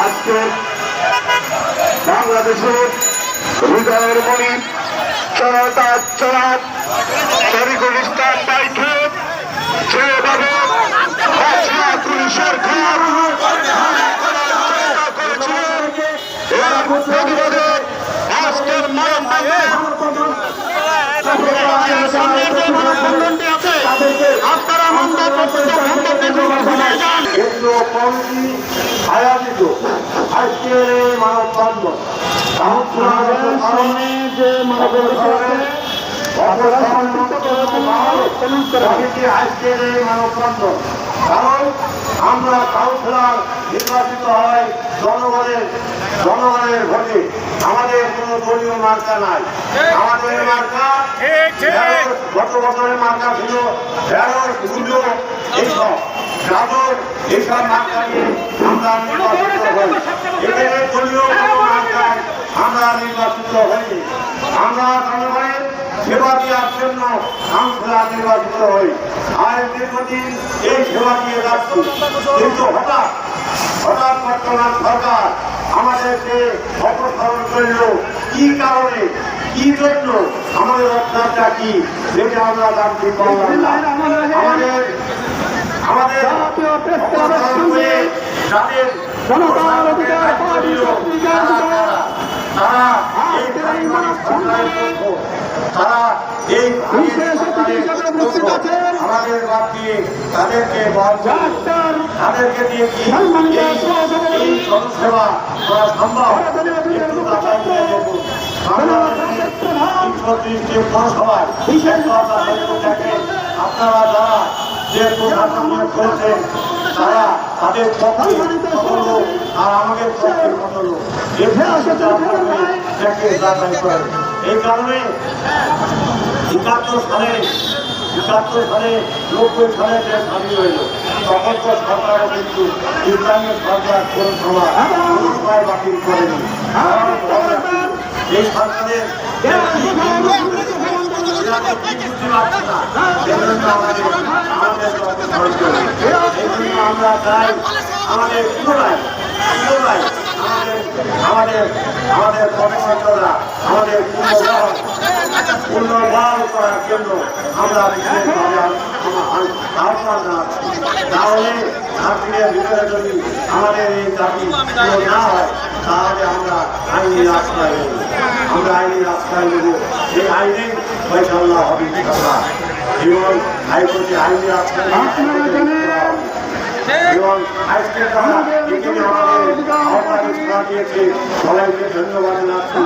আজকে বাংলাদেশের হৃদয়ের মণি তরিকুল ইসলাম বাইকে যেভাবে সরকার প্রতিবাদে আজকের কেন্দ্রীয় কমিটি আয়োজিত আজকের এই মানববন্ধন যে আজকের এই মানববন্ধন কারণ আমরা কাউন্সিলর নির্বাচিত হয় জনগণের ভোটে। আমাদের কোনো দলীয় মার্কা নাই। আমাদের মার্কা গত বছরের মার্কা ছিল এইসব যাদব, এইসব মার্কা নিয়ে আমরা নির্বাচিত হই। এদের দলীয় মার্কায় আমরা নির্বাচিত হই। আমরা জনগণের সেবা দেওয়ার জন্য কাউন্সিলর নির্বাচিত হই। আর দীর্ঘদিন এই সেবা দিয়ে যাচ্ছি, কিন্তু হঠাৎ বর্তমান সরকার আমাদেরকে অপসারণ করল। কি কারণে, কি জন্য, আমাদের অত্যাচারটা কি, যেটা আমরা জানতে পারলাম না। আমাদের যাদের তারা এই আমাদের বাদ দিয়ে তাদেরকে তাদেরকে দিয়ে কি এই জনসেবা করা সম্ভব? আপনারা যারা যে প্রধানমন্ত্রী করেছেন তারা তাদের পক্ষে আর আমাদের পক্ষের মতো এই কারণে 71 সালে 90 সালে যে স্বাধীন হইল তখন তো সরকারও কিন্তু ইসলামের সরকার কোন সময় বাতিল করেনি। এই সরকারের আমরা চাই আমাদের কর্মকর্তারা আমাদের পুনর্বহাল করার জন্য আমরা বিশেষভাবে আহ্বান জানাচ্ছি। তাহলে আজকের ভিতরে যদি আমাদের এই দাবি না হয় তাহলে আমরা আইনি রাস্তায় নেব। এই আইনে ফয়সালা হবে এবং হাইকোর্টে আইনি রাস্তায় এবং আজকে তারা সবাইকে ধন্যবাদ জানাচ্ছি।